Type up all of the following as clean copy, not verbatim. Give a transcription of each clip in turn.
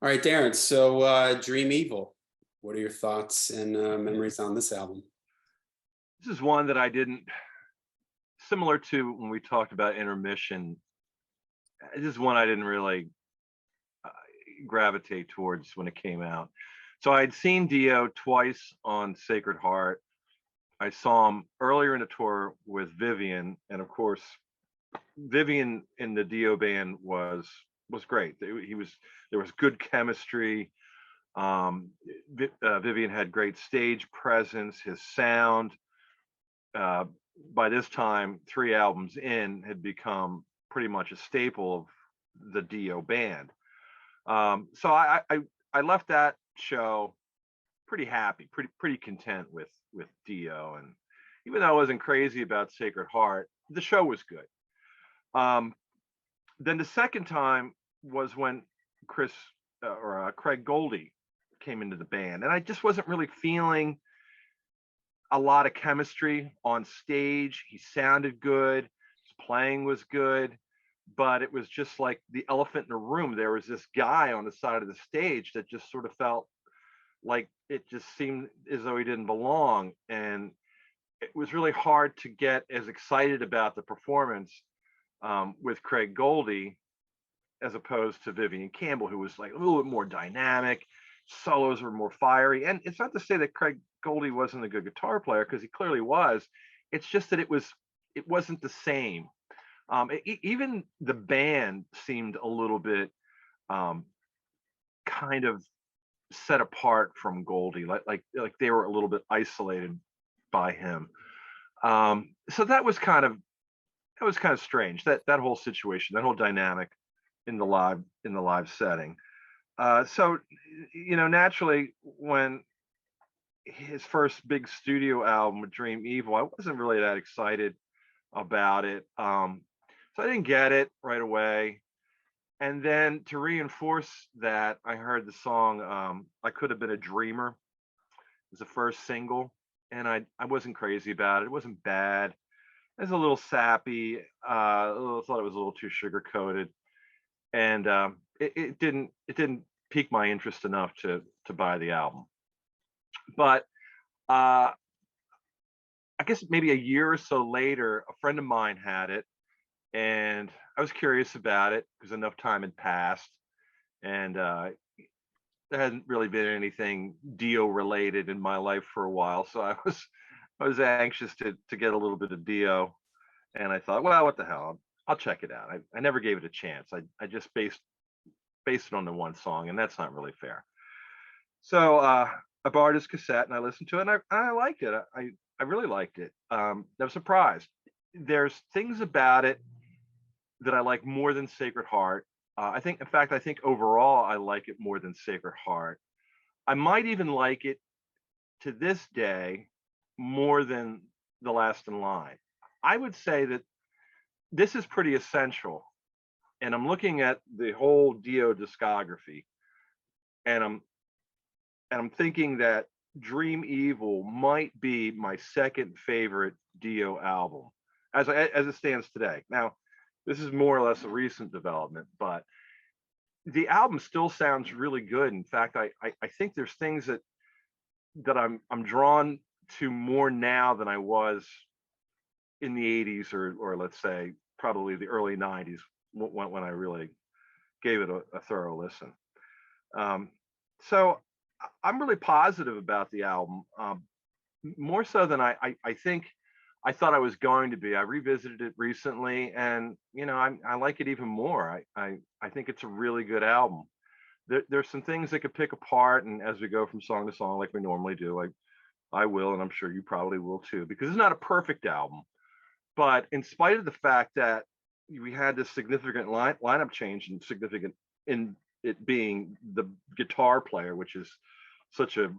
All right, Darren. So, Dream Evil. What are your thoughts and memories on this album? This is one that I didn't, similar to when we talked about intermission. This is one I didn't really uh, gravitate towards when it came out. So I'd seen Dio twice on Sacred Heart. I saw him earlier in the tour with Vivian, and of course, Vivian in the Dio band was great. He was There was good chemistry. Vivian had great stage presence. His sound, uh, by this time, 3 albums in, had become pretty much a staple of the Dio band. So I left that show pretty happy, pretty content with Dio, and even though I wasn't crazy about Sacred Heart, the show was good. Um, then the second time was when Chris or Craig Goldie came into the band, and I just wasn't really feeling a lot of chemistry on stage. He sounded good, his playing was good, but it was just like the elephant in the room. There was this guy on the side of the stage that just sort of felt like it just seemed as though he didn't belong. And it was really hard to get as excited about the performance with Craig Goldie as opposed to Vivian Campbell, who was like a little bit more dynamic. Solos were more fiery. And it's not to say that Craig Goldie wasn't a good guitar player, because he clearly was. It's just that it wasn't the same. Even the band seemed a little bit kind of set apart from Goldie, like they were a little bit isolated by him. So that was kind of strange, that whole situation, that whole dynamic in the live setting. So naturally, when his first big studio album with Dream Evil, I wasn't really that excited about it. So I didn't get it right away. And then to reinforce that, I heard the song I Could Have Been a Dreamer. It was the first single, and I wasn't crazy about it. It wasn't bad. It was a little sappy. Thought it was a little too sugar coated, and it didn't pique my interest enough to buy the album. But I guess maybe a year or so later, a friend of mine had it, and I was curious about it because enough time had passed, and there hadn't really been anything Dio related in my life for a while. So I was anxious to get a little bit of Dio, and I thought, well, what the hell? I'll check it out. I never gave it a chance. I just based it on the one song, and that's not really fair. So I borrowed his cassette and I listened to it, and I liked it. I really liked it. I was surprised. There's things about it that I like more than Sacred Heart. In fact, I think overall I like it more than Sacred Heart. I might even like it to this day more than The Last in Line. I would say that this is pretty essential. And I'm looking at the whole Dio discography, and I'm thinking that Dream Evil might be my second favorite Dio album as it stands today. Now, this is more or less a recent development, but the album still sounds really good. In fact, I think there's things that I'm drawn to more now than I was in the 80s, or let's say probably the early 90s, when I really gave it a thorough listen. So I'm really positive about the album, more so than I think I thought I was going to be. I revisited it recently, and I like it even more. I think it's a really good album. There's some things that could pick apart, and as we go from song to song, like we normally do, I will, and I'm sure you probably will too, because it's not a perfect album. But in spite of the fact that we had this significant lineup change, and significant in it being the guitar player, which is such a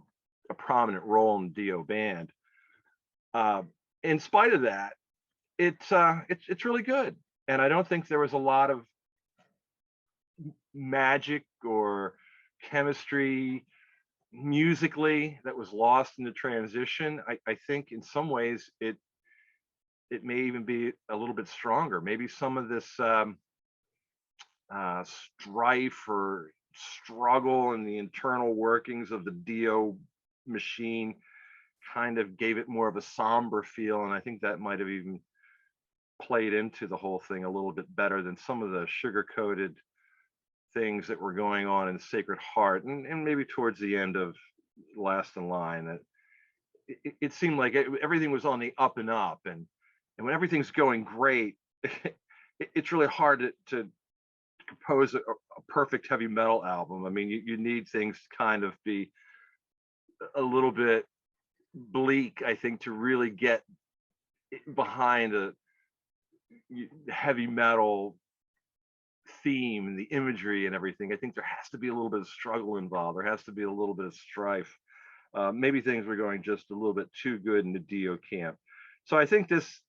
prominent role in the Dio band. In spite of that, it's really good, and I don't think there was a lot of magic or chemistry musically that was lost in the transition. I think in some ways it may even be a little bit stronger. Maybe some of this strife or struggle and the internal workings of the Dio machine kind of gave it more of a somber feel, and I think that might have even played into the whole thing a little bit better than some of the sugar-coated things that were going on in Sacred Heart, and maybe towards the end of Last in Line. That it seemed like everything was on the up and up, and when everything's going great, it's really hard to compose a perfect heavy metal album. I mean, you need things to kind of be a little bit bleak, I think, to really get behind a heavy metal theme and the imagery and everything. I think there has to be a little bit of struggle involved. There has to be a little bit of strife. Maybe things were going just a little bit too good in the Dio camp. So I think this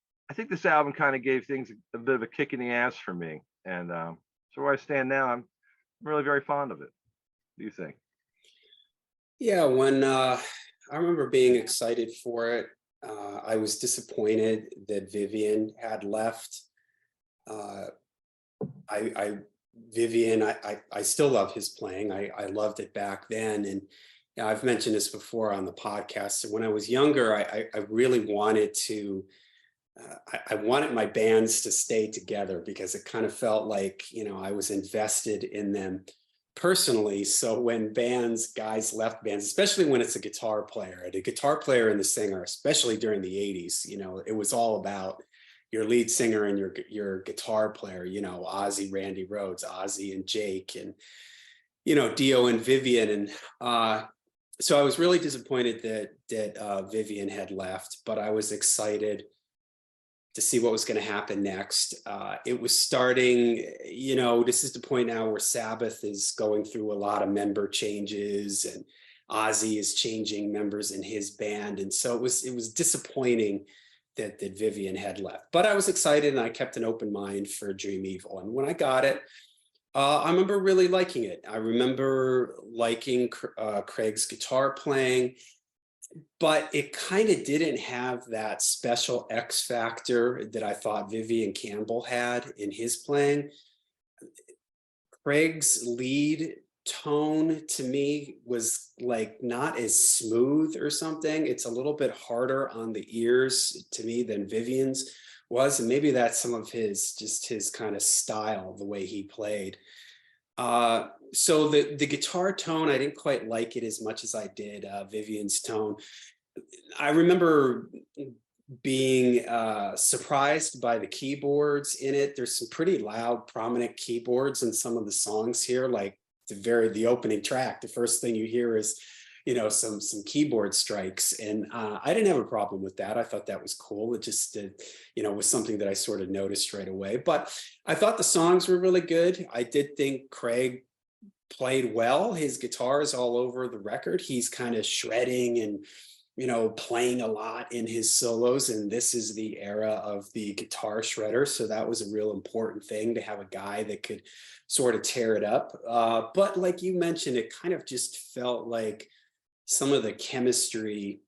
album kind of gave things a bit of a kick in the ass for me. And so where I stand now, I'm really very fond of it. What do you think? Yeah, when I remember being excited for it, I was disappointed that Vivian had left. Vivian, I still love his playing. I loved it back then, and I've mentioned this before on the podcast. When I was younger, I really wanted to. I wanted my bands to stay together because it kind of felt like, I was invested in them personally. So when guys left bands, especially when it's a guitar player and the singer, especially during the 80s, it was all about your lead singer and your guitar player, Ozzy, Randy Rhoads, Ozzy and Jake, and, Dio and Vivian. And so I was really disappointed that Vivian had left, but I was excited to see what was going to happen next. It was starting, this is the point now where Sabbath is going through a lot of member changes, and Ozzy is changing members in his band. And so it was disappointing that Vivian had left. But I was excited, and I kept an open mind for Dream Evil. And when I got it, I remember really liking it. I remember liking Craig's guitar playing, but it kind of didn't have that special X factor that I thought Vivian Campbell had in his playing. Craig's lead tone to me was like not as smooth or something. It's a little bit harder on the ears to me than Vivian's was, and maybe that's some of his kind of style, the way he played. So the guitar tone, I didn't quite like it as much as I did Vivian's tone. I remember being surprised by the keyboards in it. There's some pretty loud, prominent keyboards in some of the songs here, like the opening track. The first thing you hear is, some keyboard strikes, and I didn't have a problem with that. I thought that was cool. It just, was something that I sort of noticed right away. But I thought the songs were really good. I did think Craig played well. His guitar is all over the record. He's kind of shredding and playing a lot in his solos, and this is the era of the guitar shredder, so that was a real important thing, to have a guy that could sort of tear it up. But like you mentioned, it kind of just felt like some of the chemistry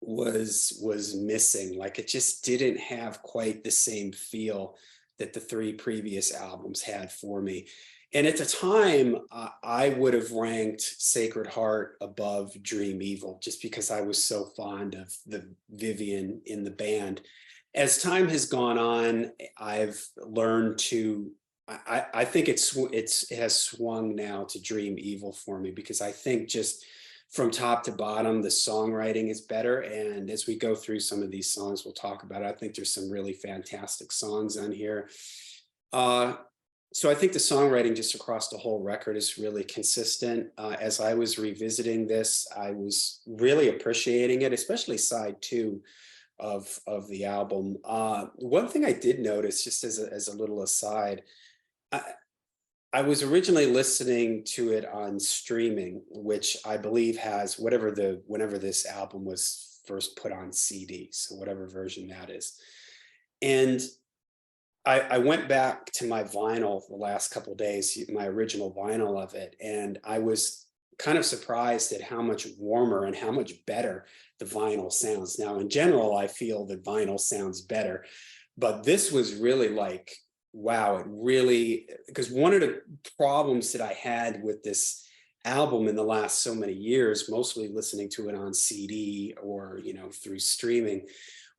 was missing. Like it just didn't have quite the same feel that the three previous albums had for me. And at the time, I would have ranked Sacred Heart above Dream Evil, just because I was so fond of the Vivian in the band. As time has gone on, I've learned to, I think it has swung now to Dream Evil for me, because I think just from top to bottom, the songwriting is better. And as we go through some of these songs, we'll talk about it. I think there's some really fantastic songs on here. So I think the songwriting just across the whole record is really consistent. As I was revisiting this, I was really appreciating it, especially side 2 of the album. One thing I did notice, just as a little aside, I was originally listening to it on streaming, which I believe has whenever this album was first put on CD, so whatever version that is. And I went back to my vinyl the last couple of days, my original vinyl of it, and I was kind of surprised at how much warmer and how much better the vinyl sounds. Now, in general, I feel that vinyl sounds better, but this was really like wow, it really, because one of the problems that I had with this album in the last so many years, mostly listening to it on CD or, through streaming,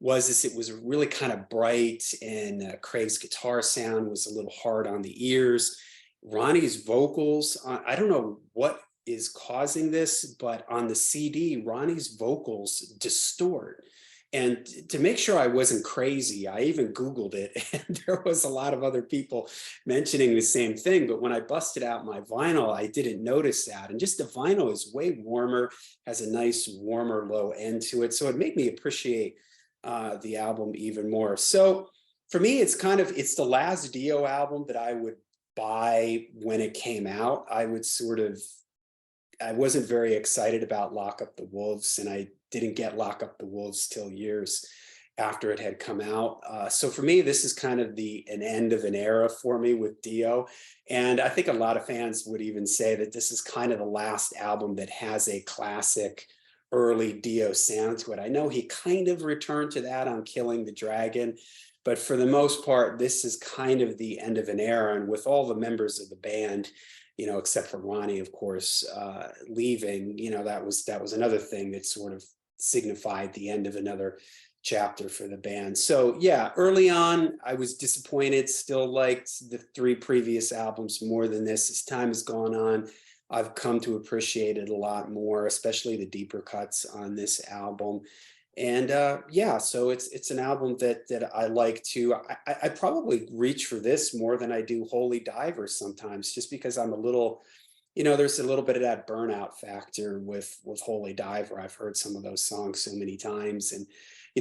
was this it was really kind of bright, and Craig's guitar sound was a little hard on the ears. Ronnie's vocals, I don't know what is causing this, but on the CD, Ronnie's vocals distort. And to make sure I wasn't crazy, I even Googled it, and there was a lot of other people mentioning the same thing. But when I busted out my vinyl, I didn't notice that. And just the vinyl is way warmer, has a nice warmer low end to it. So it made me appreciate the album even more. So for me, it's the last Dio album that I would buy when it came out. I wasn't very excited about Lock Up the Wolves, and I didn't get Lock Up the Wolves till years after it had come out. So for me, this is kind of an end of an era for me with Dio. And I think a lot of fans would even say that this is kind of the last album that has a classic early Dio sound to it. I know he kind of returned to that on Killing the Dragon, but for the most part, this is kind of the end of an era. And with all the members of the band, except for Ronnie, of course, leaving, that was another thing that sort of signified the end of another chapter for the band. So yeah, early on, I was disappointed, still liked the three previous albums more than this. As time has gone on, I've come to appreciate it a lot more, especially the deeper cuts on this album. And yeah, so it's an album that I like too. I probably reach for this more than I do Holy Diver sometimes, just because I'm a little, there's a little bit of that burnout factor with Holy Diver. I've heard some of those songs so many times, and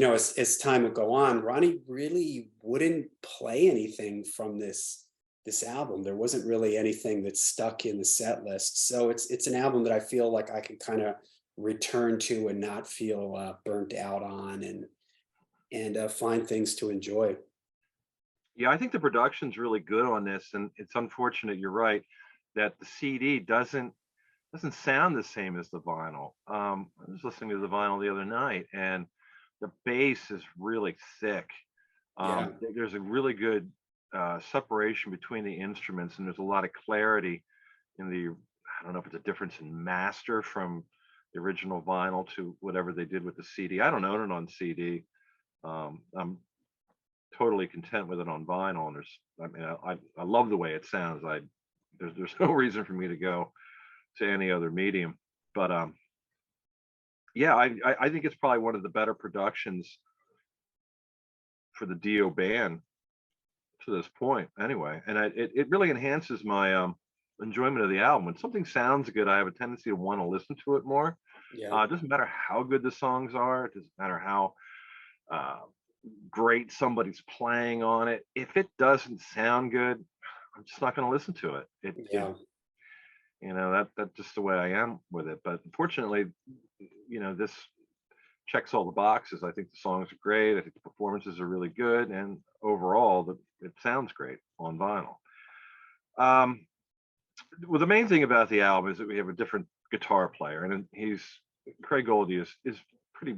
as time would go on, Ronnie really wouldn't play anything from this album. There wasn't really anything that stuck in the set list. So it's an album that I feel like I can kind of return to and not feel burnt out on, and find things to enjoy. Yeah, I think the production's really good on this, and it's unfortunate, you're right, that the CD doesn't sound the same as the vinyl. I was listening to the vinyl the other night, and the bass is really thick. Yeah, There's a really good separation between the instruments, and there's a lot of clarity in the. I don't know if it's a difference in master from the original vinyl to whatever they did with the CD. I don't own it on CD. I'm totally content with it on vinyl, and I love the way it sounds. There's no reason for me to go to any other medium. But yeah, I think it's probably one of the better productions for the Dio band to this point, anyway. And it really enhances my enjoyment of the album. When something sounds good, I have a tendency to want to listen to it more. yeah. It doesn't matter how good the songs are. It doesn't matter how uh, great somebody's playing on it. If it doesn't sound good, I'm just not going to listen to it. Yeah. That's just the way I am with it. But unfortunately, this checks all the boxes. I think the songs are great. I think the performances are really good, and overall, it sounds great on vinyl. Um, well, the main thing about the album is that we have a different guitar player, and he's Craig Goldie is pretty,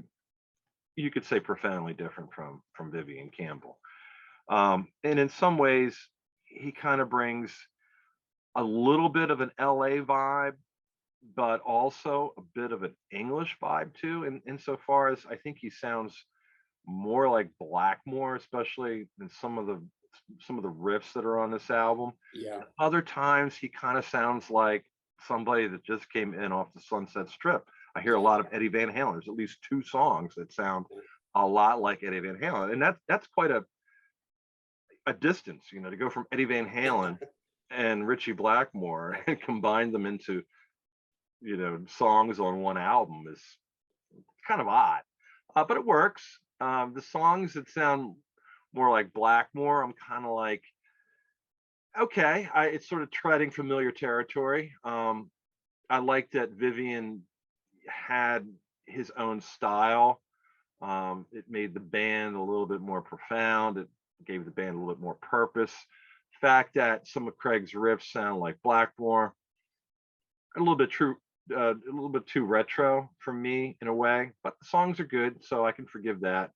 you could say, profoundly different from Vivian Campbell. And in some ways, he kind of brings a little bit of an LA vibe, but also a bit of an English vibe too. And insofar as I think he sounds more like Blackmore, especially in some of the riffs that are on this album. Yeah. Other times he kind of sounds like somebody that just came in off the Sunset Strip. I hear a lot of Eddie Van Halen. There's at least two songs that sound a lot like Eddie Van Halen, and that's quite a distance, to go from Eddie Van Halen and Richie Blackmore and combine them into songs on one album is kind of odd, but it works. The songs that sound more like Blackmore, I'm kind of like, okay, it's sort of treading familiar territory. I like that Vivian had his own style. It made the band a little bit more profound. It gave the band a little bit more purpose. The fact that some of Craig's riffs sound like Blackmore, a little bit true, a little bit too retro for me in a way, but the songs are good, so I can forgive that.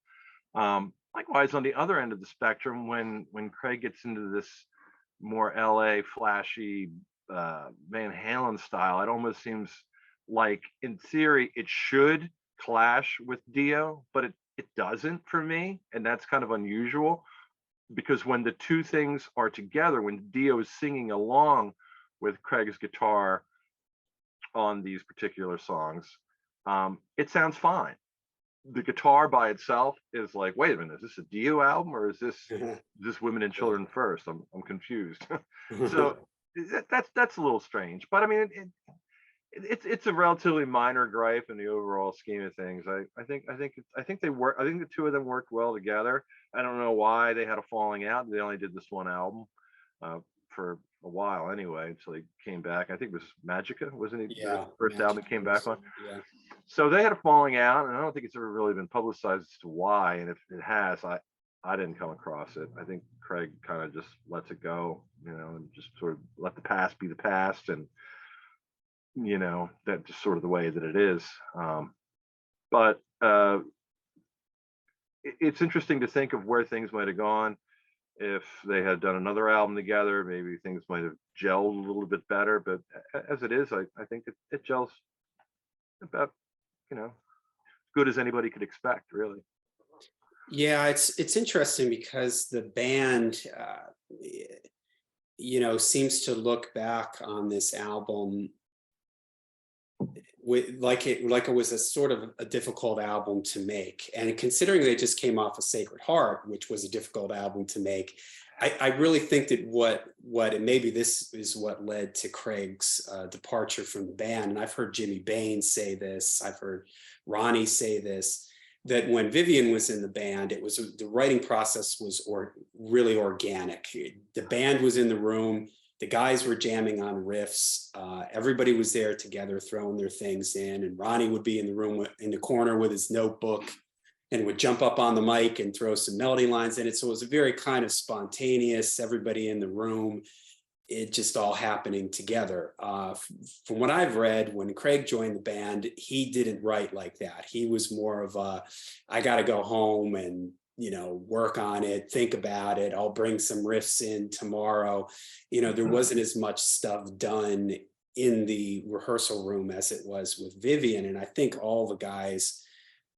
Likewise, on the other end of the spectrum, when Craig gets into this more LA flashy Van Halen style, it almost seems like in theory it should clash with Dio, but it doesn't for me, and that's kind of unusual because when the two things are together, when Dio is singing along with Craig's guitar on these particular songs, it sounds fine. The guitar by itself is like, wait a minute, is this a Dio album or is this Women and Children first? I'm confused. So that's a little strange, but I mean, it's a relatively minor gripe in the overall scheme of things. I think they work. I think the two of them worked well together. I don't know why they had a falling out. They only did this one album for a while anyway until they came back. I think it was Magica, wasn't it? The Yeah, first album Magic they came back Moves. on. Yeah. So they had a falling out, and I don't think it's ever really been publicized as to why. And if it has, I didn't come across it. I think Craig kind of just lets it go, and just sort of let the past be the past, and that's just sort of the way that it is. But it's interesting to think of where things might have gone if they had done another album together. Maybe things might have gelled a little bit better. But as it is, I think it gels about good as anybody could expect, really. Yeah, it's interesting because the band, seems to look back on this album with like it was a sort of a difficult album to make. And considering they just came off of Sacred Heart, which was a difficult album to make, I really think that and maybe this is what led to Craig's departure from the band. And I've heard Jimmy Bain say this, I've heard Ronnie say this, that when Vivian was in the band, the writing process was really organic. The band was in the room, the guys were jamming on riffs. Everybody was there together, throwing their things in. And Ronnie would be in the room in the corner with his notebook and would jump up on the mic and throw some melody lines in it. So it was a very kind of spontaneous, everybody in the room, it just all happening together. From what I've read, when Craig joined the band, he didn't write like that. He was more of I got to go home and work on it, think about it. I'll bring some riffs in tomorrow. There wasn't as much stuff done in the rehearsal room as it was with Vivian. And I think all the guys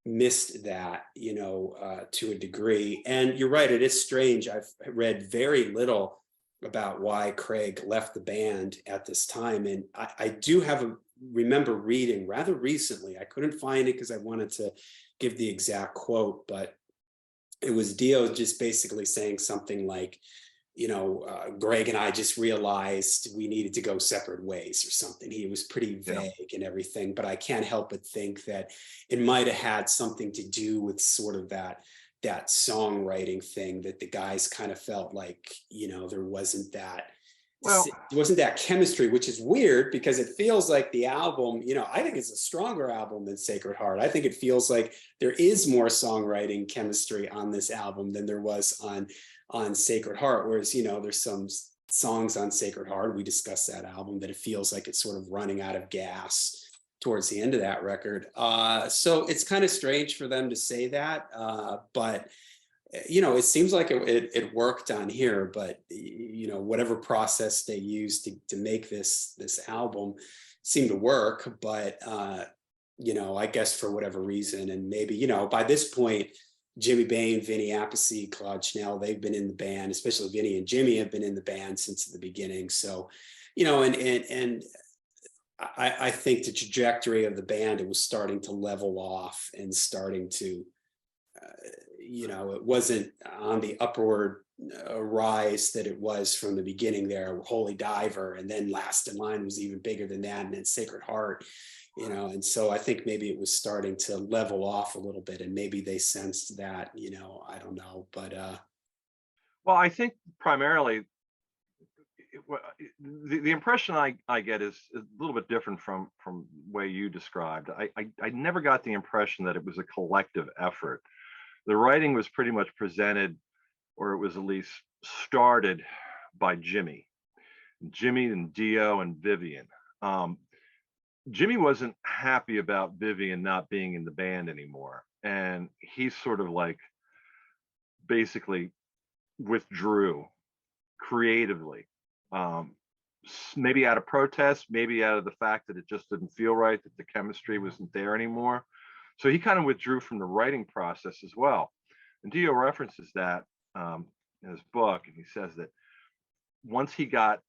missed that, to a degree. And you're right, it is strange. I've read very little about why Craig left the band at this time. And I do remember reading rather recently, I couldn't find it because I wanted to give the exact quote, but it was Dio just basically saying something like, Greg and I just realized we needed to go separate ways or something. He was pretty vague and everything, but I can't help but think that it might have had something to do with sort of that songwriting thing, that the guys kind of felt like, there wasn't Well, that chemistry, which is weird because it feels like the album, I think it's a stronger album than Sacred Heart. I think it feels like there is more songwriting chemistry on this album than there was on Sacred Heart. Whereas, there's some songs on Sacred Heart, we discussed that album, that it feels like it's sort of running out of gas towards the end of that record. So it's kind of strange for them to say that, but it seems like it worked on here. But whatever process they used to make this album seemed to work. But I guess for whatever reason, and maybe by this point, Jimmy Bain, Vinny Appice, Claude Schnell, they've been in the band, especially Vinny and Jimmy have been in the band since the beginning. So, and I think the trajectory of the band, it was starting to level off and starting to, it wasn't on the upward rise that it was from the beginning there. Holy Diver, and then Last in Line was even bigger than that, and then Sacred Heart, and so I think maybe it was starting to level off a little bit, and maybe they sensed that, I don't know, but well, I think primarily the impression I get is a little bit different from the way you described. I never got the impression that it was a collective effort. The writing was pretty much presented, or it was at least started, by Jimmy and Dio and Vivian. Jimmy wasn't happy about Vivian not being in the band anymore, and he's sort of like basically withdrew creatively. Maybe out of protest, maybe out of the fact that it just didn't feel right, that the chemistry wasn't there anymore. So he kind of withdrew from the writing process as well. And Dio references that in his book, and he says that once he got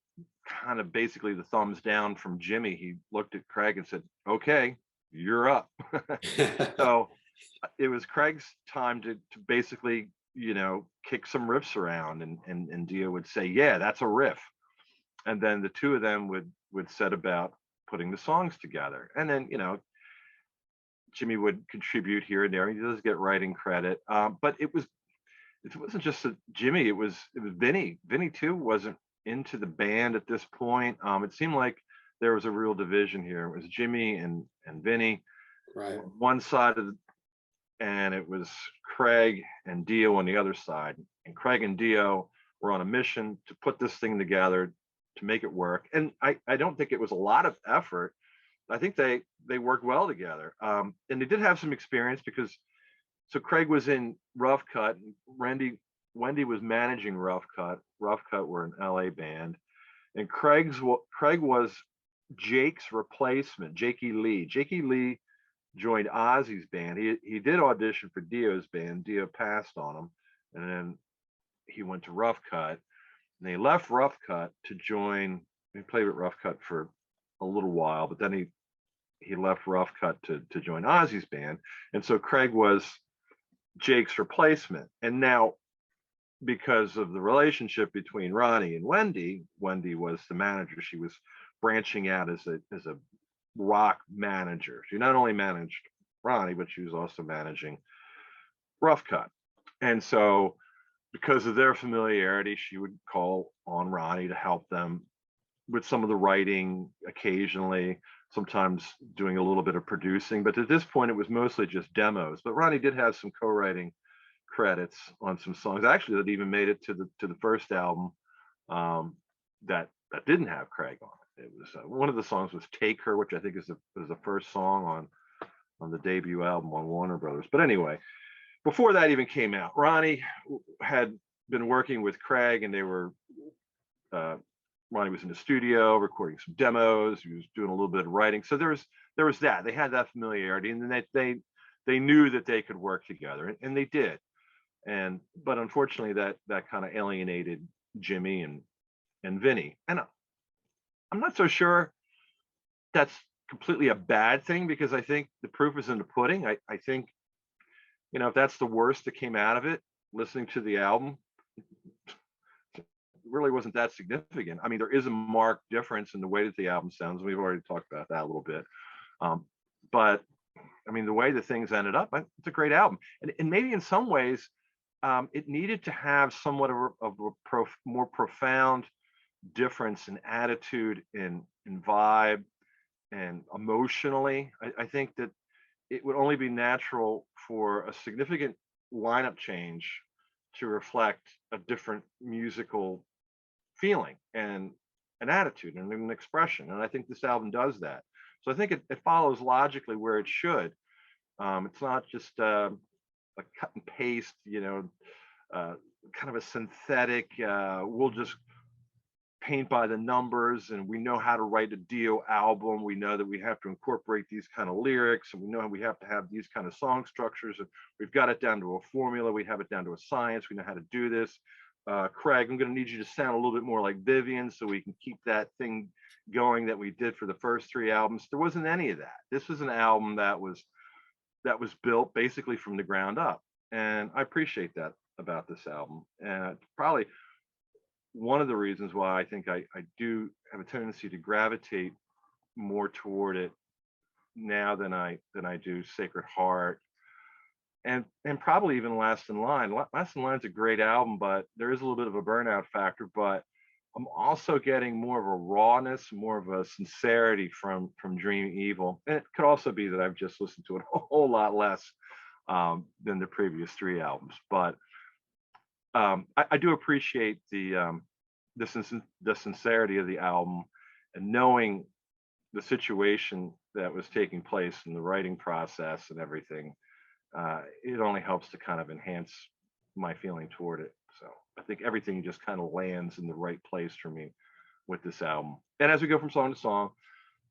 kind of basically the thumbs down from Jimmy, he looked at Craig and said, "Okay, you're up." So it was Craig's time to basically, kick some riffs around, and Dio would say, "Yeah, that's a riff," and then the two of them would set about putting the songs together, and then Jimmy would contribute here and there. He does get writing credit, but it wasn't just Jimmy. It was Vinny. Vinny too wasn't into the band at this point. It seemed like there was a real division here. It was Jimmy and Vinny Right. on one side of the, and it was Craig and Dio on the other side. And Craig and Dio were on a mission to put this thing together to make it work. And I don't think it was a lot of effort. I think they worked well together. And they did have some experience because so Craig was in Rough Cut, and Wendy was managing Rough Cut. Rough Cut were an LA band, and Craig was Jake's replacement, Jakey Lee. Jakey Lee joined Ozzy's band. He did audition for Dio's band. Dio passed on him, and then he went to Rough Cut, and he left Rough Cut to join. He played with Rough Cut for a little while, but then he left Rough Cut to join Ozzy's band, and so Craig was Jake's replacement. And now, because of the relationship between Ronnie and Wendy was the manager. She was branching out as a rock manager. She not only managed Ronnie, but she was also managing Rough Cut. And so, because of their familiarity, she would call on Ronnie to help them with some of the writing occasionally, sometimes doing a little bit of producing. But at this point, it was mostly just demos. But Ronnie did have some co-writing credits on some songs, actually, that even made it to the first album that didn't have Craig on it. It was one of the songs was "Take Her," which I think is the first song on the debut album on Warner Brothers. But anyway, before that even came out, Ronnie had been working with Craig, and they were Ronnie was in the studio recording some demos. He was doing a little bit of writing, so there was that. They had that familiarity, and then they knew that they could work together, and they did. But unfortunately, that kind of alienated Jimmy and Vinny, and I'm not so sure that's completely a bad thing, because I think the proof is in the pudding. I think if that's the worst that came out of it, listening to the album, really wasn't that significant. I mean, there is a marked difference in the way that the album sounds. We've already talked about that a little bit. But I mean, the way that things ended up, it's a great album. And maybe in some ways, it needed to have somewhat of a more profound difference in attitude, in vibe, and emotionally. I think that it would only be natural for a significant lineup change to reflect a different musical feeling and an attitude and an expression. And I think this album does that. So I think it follows logically where it should. It's not just a cut and paste, kind of a synthetic, we'll just paint by the numbers, and we know how to write a Dio album. We know that we have to incorporate these kind of lyrics, and we know we have to have these kind of song structures, and we've got it down to a formula. We have it down to a science. We know how to do this. Craig, I'm going to need you to sound a little bit more like Vivian so we can keep that thing going that we did for the first three albums. There wasn't any of that. This was an album that was built basically from the ground up, and I appreciate that about this album. And probably one of the reasons why I think I do have a tendency to gravitate more toward it now than I do Sacred Heart, and probably even Last in Line. Last in Line's a great album, but there is a little bit of a burnout factor. But I'm also getting more of a rawness, more of a sincerity from Dream Evil. And it could also be that I've just listened to it a whole lot less than the previous three albums. But I do appreciate the sincerity of the album, and knowing the situation that was taking place in the writing process and everything. It only helps to kind of enhance my feeling toward it. So I think everything just kind of lands in the right place for me with this album. And as we go from song to song,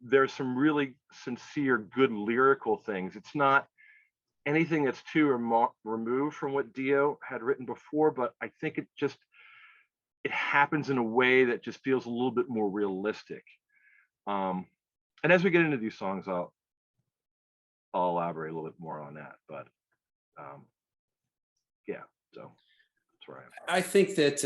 there's some really sincere, good lyrical things. It's not anything that's too removed from what Dio had written before, but I think it happens in a way that just feels a little bit more realistic. Um, and as we get into these songs, I'll elaborate a little bit more on that. But um, yeah, so that's where I am. I think that,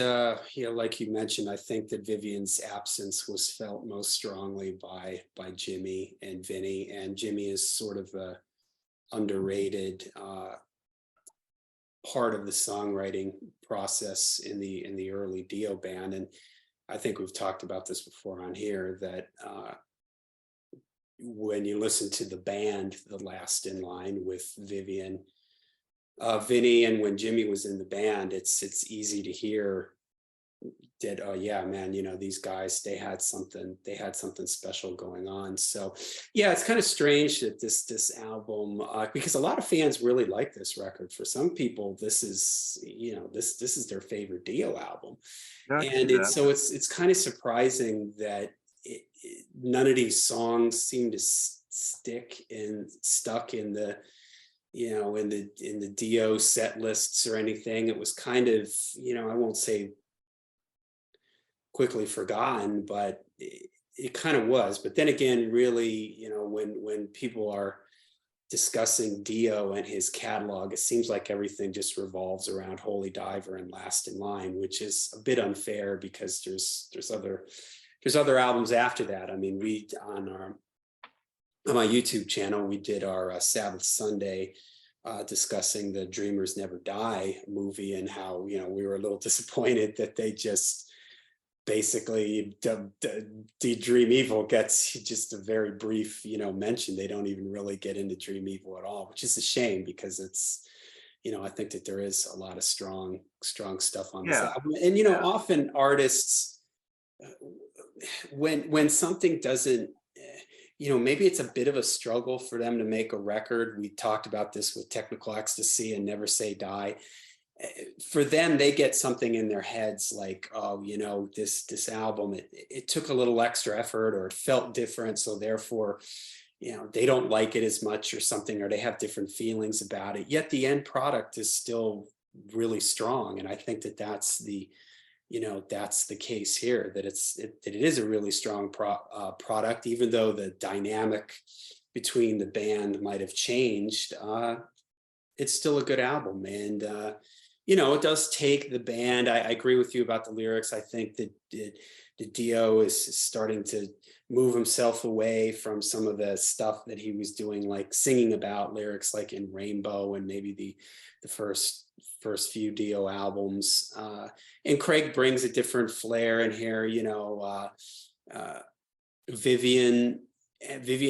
like you mentioned, I think that Vivian's absence was felt most strongly by Jimmy and Vinny, and Jimmy is sort of a underrated part of the songwriting process in the early Dio band. And I think we've talked about this before on here, that when you listen to the band, the last in line with Vivian, Vinny, and when Jimmy was in the band, it's easy to hear that, oh yeah, man, these guys, they had something special going on. So yeah, it's kind of strange that this album, because a lot of fans really like this record. For some people, this is, this is their favorite Dio album. Yeah, I can see And that. it's kind of surprising that none of these songs seem to stuck in the, in the Dio set lists or anything. It was kind of, I won't say quickly forgotten, but it kind of was. But then again, really, when people are discussing Dio and his catalog, it seems like everything just revolves around Holy Diver and Last in Line, which is a bit unfair because there's other albums after that. I mean, we on my YouTube channel, we did our Sabbath Sunday discussing the Dreamers Never Die movie, and how, we were a little disappointed that they just basically the Dream Evil gets just a very brief, mention. They don't even really get into Dream Evil at all, which is a shame, because it's, I think that there is a lot of strong stuff on this Yeah, album. And, yeah, often artists, when something doesn't, maybe it's a bit of a struggle for them to make a record. We talked about this with Technical Ecstasy and Never Say Die. For them, they get something in their heads like, oh, this album, it took a little extra effort, or it felt different, so therefore, they don't like it as much or something, or they have different feelings about it. Yet the end product is still really strong. And I think that that's the case here, that it is a really strong product, even though the dynamic between the band might have changed. It's still a good album. And it does take the band. I agree with you about the lyrics. I think that the Dio is starting to move himself away from some of the stuff that he was doing, like singing about lyrics like in Rainbow and maybe the first few Dio albums. And Craig brings a different flair in here. Vivian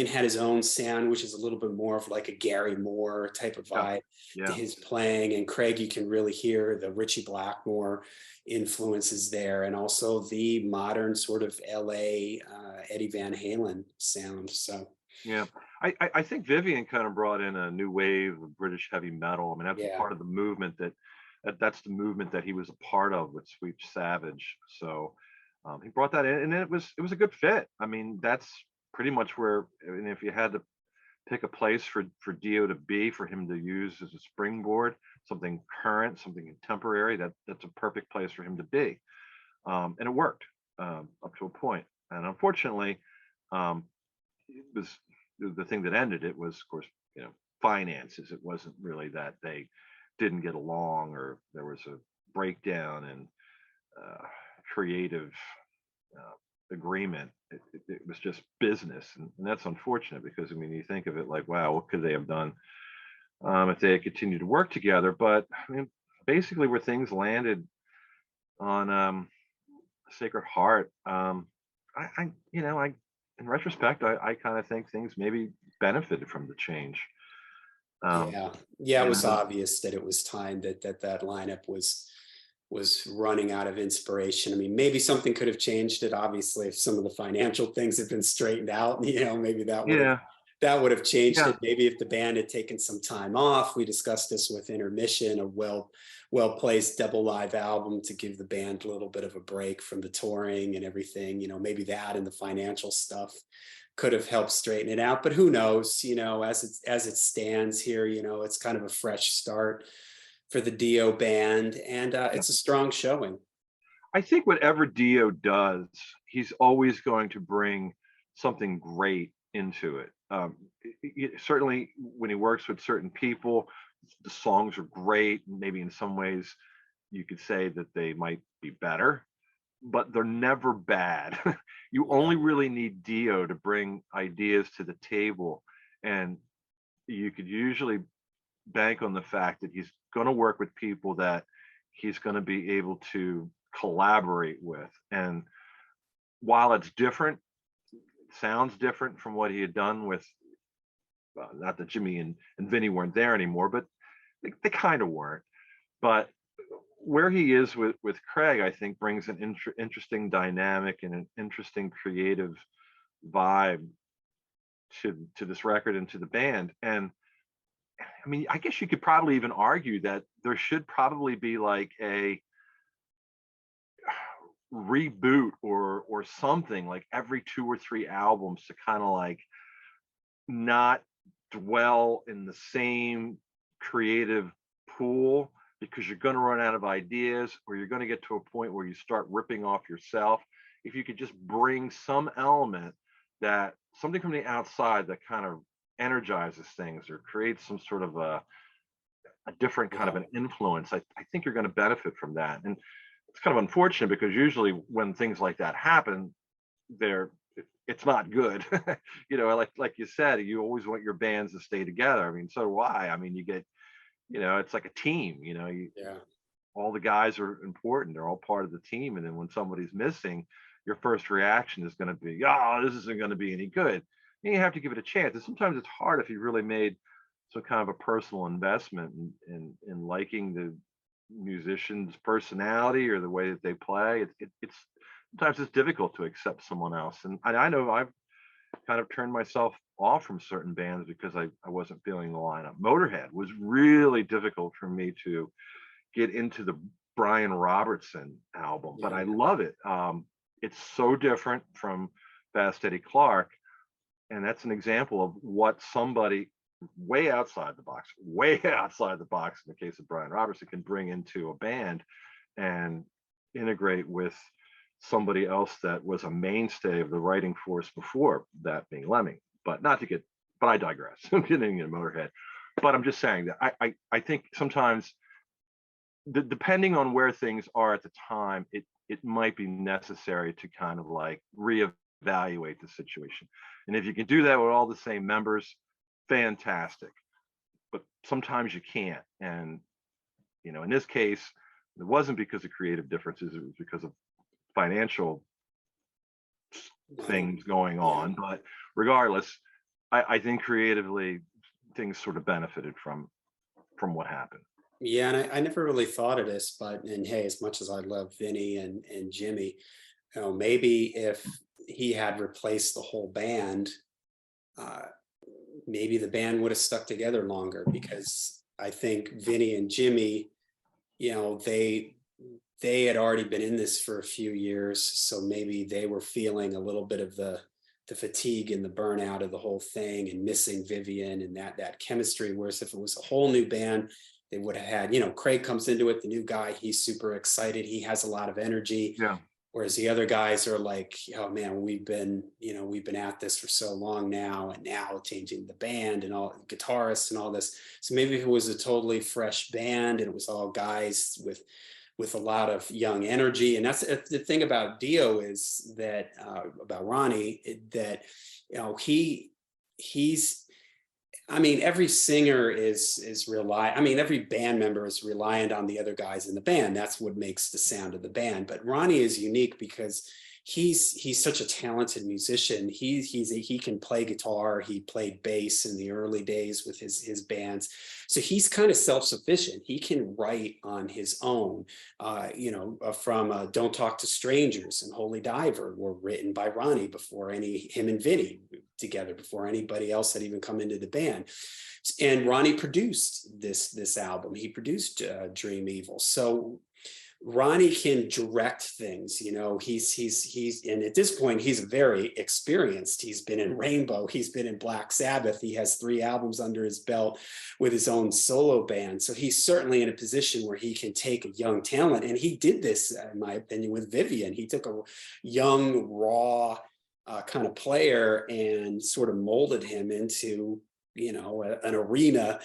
had his own sound, which is a little bit more of like a Gary Moore type of yeah, vibe to yeah, his playing. And Craig, you can really hear the Ritchie Blackmore influences there, and also the modern sort of LA Eddie Van Halen sound. So yeah. I think Vivian kind of brought in a new wave of British heavy metal. I mean, that's yeah, part of the movement that's the movement that he was a part of with Sweet Savage. So he brought that in, and it was a good fit. I mean, that's pretty much where, and if you had to pick a place for Dio to be, for him to use as a springboard, something current, something contemporary, that's a perfect place for him to be. And it worked up to a point. And unfortunately, it was the thing that ended it was, of course, finances. It wasn't really that they didn't get along or there was a breakdown in creative agreement. It was just business, and that's unfortunate, because I mean, you think of it like, wow, what could they have done if they had continued to work together? But I mean, basically, where things landed on Sacred Heart, I in retrospect, I kind of think things maybe benefited from the change. Um, yeah, it was and obvious that it was time that lineup was running out of inspiration. I mean, maybe something could have changed it, obviously, if some of the financial things had been straightened out. Maybe that would have yeah, that would have changed Yeah. it. Maybe if the band had taken some time off. We discussed this with Intermission, a well placed double live album to give the band a little bit of a break from the touring and everything. Maybe that and the financial stuff could have helped straighten it out. But who knows? As it stands here, it's kind of a fresh start for the Dio band, and Yeah. it's a strong showing. I think whatever Dio does, he's always going to bring something great into it. Certainly, when he works with certain people, the songs are great. Maybe in some ways, you could say that they might be better, but they're never bad. You Yeah, only really need Dio to bring ideas to the table, and you could usually bank on the fact that he's going to work with people that he's going to be able to collaborate with. And while it's different, it sounds different from what he had done with, not that Jimmy and Vinny weren't there anymore, but they kind of weren't. But where he is with Craig, I think brings an interesting dynamic and an interesting creative vibe to this record and to the band. And I mean, I guess you could probably even argue that there should probably be like a reboot or something like every 2 or 3 albums to kind of like not dwell in the same creative pool, because you're going to run out of ideas, or you're going to get to a point where you start ripping off yourself. If you could just bring some element, that something from the outside that kind of energizes things or creates some sort of a different kind of yeah, an influence, I think you're going to benefit from that. And it's kind of unfortunate because usually when things like that happen, they're it's not good. Like you said, you always want your bands to stay together. I mean, so do I. I mean, you get, it's like a team. yeah, All the guys are important. They're all part of the team. And then when somebody's missing, your first reaction is going to be, oh, this isn't going to be any good. And you have to give it a chance. And sometimes it's hard if you really made some kind of a personal investment in liking the musician's personality or the way that they play. It's sometimes it's difficult to accept someone else. And I know I've kind of turned myself off from certain bands because I wasn't feeling the lineup. Motorhead was really difficult for me to get into the Brian Robertson album, but yeah, I love it. It's so different from Fast Eddie Clark, and that's an example of what somebody way outside the box in the case of Brian Robertson can bring into a band and integrate with somebody else that was a mainstay of the writing force before, that being Lemmy. But not to get, but I digress. I'm getting into Motorhead. But I'm just saying that I think sometimes depending on where things are at the time, it might be necessary to kind of like reevaluate the situation. And if you can do that with all the same members, fantastic. But sometimes you can't. And in this case, it wasn't because of creative differences, it was because of financial money, things going yeah. on. But regardless, I think creatively things sort of benefited from what happened. Yeah, and I never really thought of this, and hey, as much as I love Vinny and Jimmy, maybe if he had replaced the whole band, uh, maybe the band would have stuck together longer, because I think Vinny and Jimmy, they had already been in this for a few years, so maybe they were feeling a little bit of the fatigue and the burnout of the whole thing, and missing Vivian and that chemistry. Whereas if it was a whole new band, they would have had, Craig comes into it, the new guy, he's super excited, he has a lot of energy. Yeah. Whereas the other guys are like, oh man, we've been at this for so long now, and now changing the band and all guitarists and all this. So maybe if it was a totally fresh band and it was all guys with a lot of young energy. And that's the thing about Dio, is that about Ronnie, that he's I mean, every singer every band member is reliant on the other guys in the band. That's what makes the sound of the band. But Ronnie is unique because he's such a talented musician. He can play guitar. He played bass in the early days with his bands, so he's kind of self-sufficient. He can write on his own. From "Don't Talk to Strangers" and "Holy Diver" were written by Ronnie before him and Vinny together, before anybody else had even come into the band. And Ronnie produced this album. He produced Dream Evil. So Ronnie can direct things. And at this point he's very experienced. He's been in Rainbow, he's been in Black Sabbath, he has 3 albums under his belt with his own solo band. So he's certainly in a position where he can take a young talent, and he did this, in my opinion, with Vivian. He took a young, raw kind of player and sort of molded him into an arena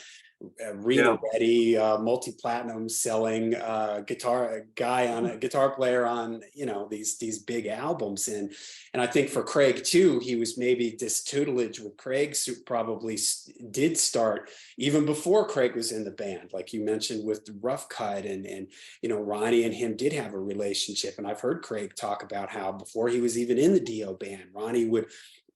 Yeah. ready, multi-platinum selling guitar player on these big albums. And I think for Craig too, he was maybe this tutelage with Craig probably did start even before Craig was in the band, like you mentioned with Rough Cut. And Ronnie and him did have a relationship, and I've heard Craig talk about how before he was even in the Dio band, Ronnie would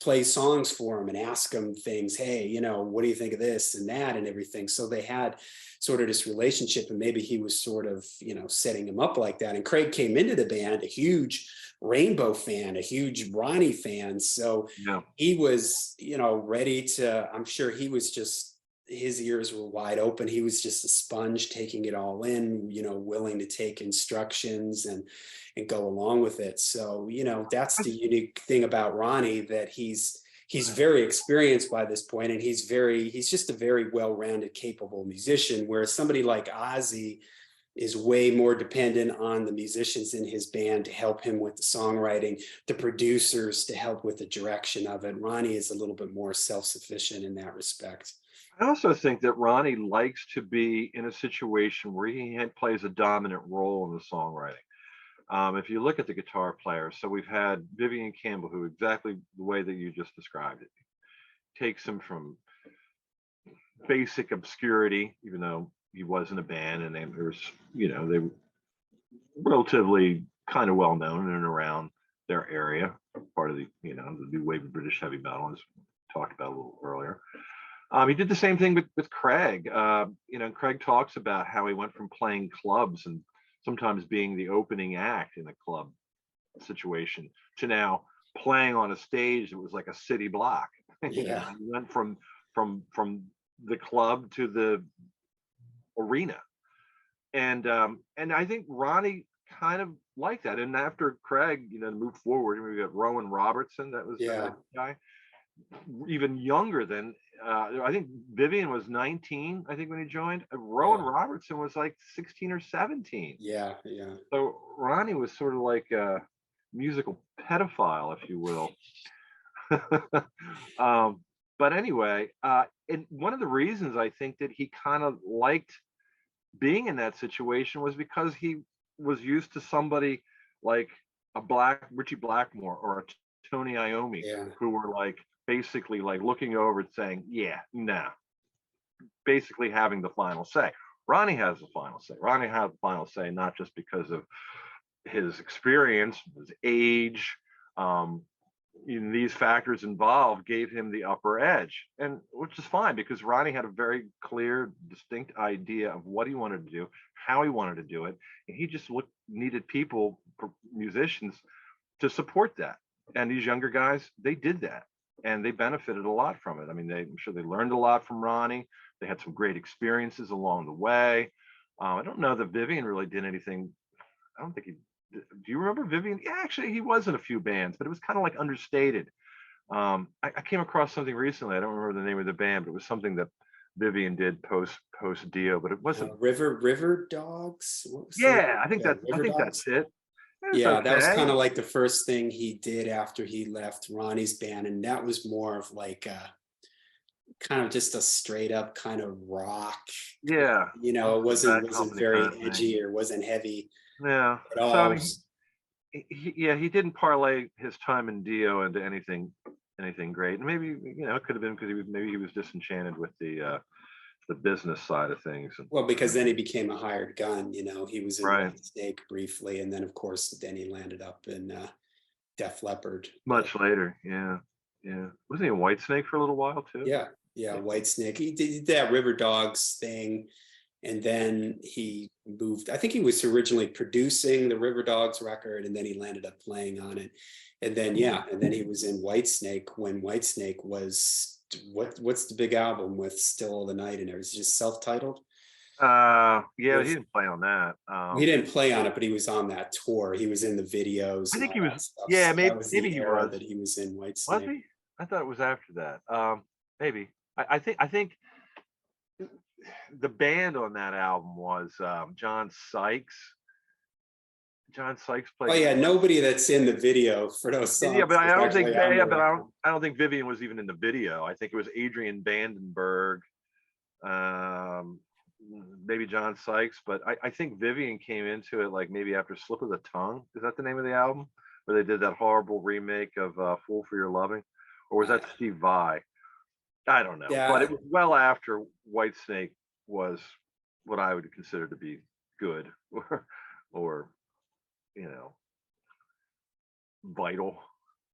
play songs for him and ask him things. Hey, what do you think of this and that and everything? So they had sort of this relationship, and maybe he was sort of, setting him up like that. And Craig came into the band a huge Rainbow fan, a huge Ronnie fan. So Yeah. he was, ready to, I'm sure he was just, his ears were wide open. He was just a sponge taking it all in, willing to take instructions and go along with it. So, that's the unique thing about Ronnie, that he's very experienced by this point, and he's just a very well-rounded, capable musician, whereas somebody like Ozzy is way more dependent on the musicians in his band to help him with the songwriting, the producers to help with the direction of it. Ronnie is a little bit more self-sufficient in that respect. I also think that Ronnie likes to be in a situation where he plays a dominant role in the songwriting. If you look at the guitar players, so we've had Vivian Campbell, who exactly the way that you just described it, takes him from basic obscurity, even though he was in a band and they were relatively kind of well known in and around their area, part of the new wave of British heavy metal, as we talked about a little earlier. He did the same thing with Craig. Craig talks about how he went from playing clubs and sometimes being the opening act in a club situation to now playing on a stage that was like a city block. Yeah. He went from the club to the arena, and I think Ronnie kind of liked that. And after Craig, moved forward, we got Rowan Robertson, that was the Yeah. guy, even younger than I think Vivian was 19, I think, when he joined. Rowan Robertson was like 16 or 17. Yeah. So Ronnie was sort of like a musical pedophile, if you will. But anyway, and one of the reasons I think that he kind of liked being in that situation was because he was used to somebody like Richie Blackmore or a Tony Iommi, Yeah. who were like basically like looking over and saying, yeah, nah, basically having the final say. Ronnie has the final say. Ronnie has the final say, not just because of his experience, his age, these factors involved gave him the upper edge, and which is fine, because Ronnie had a very clear, distinct idea of what he wanted to do, how he wanted to do it, and he just needed people, musicians, to support that. And these younger guys, they did that, and they benefited a lot from it. I mean, I'm sure they learned a lot from Ronnie. They had some great experiences along the way. I don't know that Vivian really did anything. I don't think he. Do you remember Vivian? Yeah, actually, he was in a few bands, but it was kind of like understated. I came across something recently. I don't remember the name of the band, but it was something that Vivian did post Dio, but it wasn't. River Dogs. What was the name? Yeah, Yeah, I River think Dogs. that's it. It's Yeah, that was okay. kind of like the first thing he did after he left Ronnie's band, and that was more of like kind of just a straight up kind of rock. Yeah, It wasn't Bad Company kind very of thing. edgy or wasn't heavy Yeah. at So I all. mean, he didn't parlay his time in Dio into anything great. And maybe it could have been because he was disenchanted with the business side of things. Well, because then he became a hired gun. He was in Right. White Snake briefly, and then of course then he landed up in Def Leppard. Much later. Yeah. Yeah. Wasn't he in Whitesnake for a little while too? Yeah, yeah, Yeah. Whitesnake. He did that River Dogs thing, and then he moved. I think he was originally producing the River Dogs record, and then he landed up playing on it. And then yeah, and then he was in Whitesnake when Whitesnake was what's the big album with Still All the Night, and it was just self-titled. Yeah, he With didn't play on that. he didn't play on it, but he was on that tour. He was in the videos I and think all he was. that stuff. Yeah, So that maybe was maybe the he era was. that he was in Was Whitesnake. he? I thought it was after that. Maybe. I think the band on that album was John Sykes. John Sykes Oh played the yeah, guitar. nobody that's in the video for those Yeah, songs but is I don't think actually on yeah, the but record. I don't think Vivian was even in the video. I think it was Adrian Vandenberg, um, maybe John Sykes, but I think Vivian came into it like maybe after Slip of the Tongue. Is that the name of the album? Where they did that horrible remake of Fool for Your Loving? Or was that Steve Vai? I don't know. But it Yeah, was well after Whitesnake was what I would consider to be good or you know, vital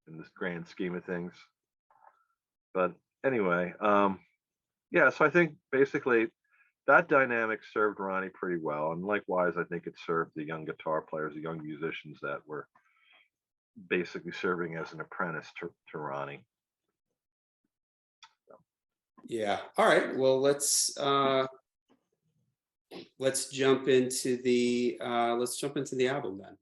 in this grand scheme of things. But anyway, yeah, so I think basically that dynamic served Ronnie pretty well. And likewise, I think it served the young guitar players, the young musicians that were basically serving as an apprentice to Ronnie. yeah. All right. Well, let's jump into the album then.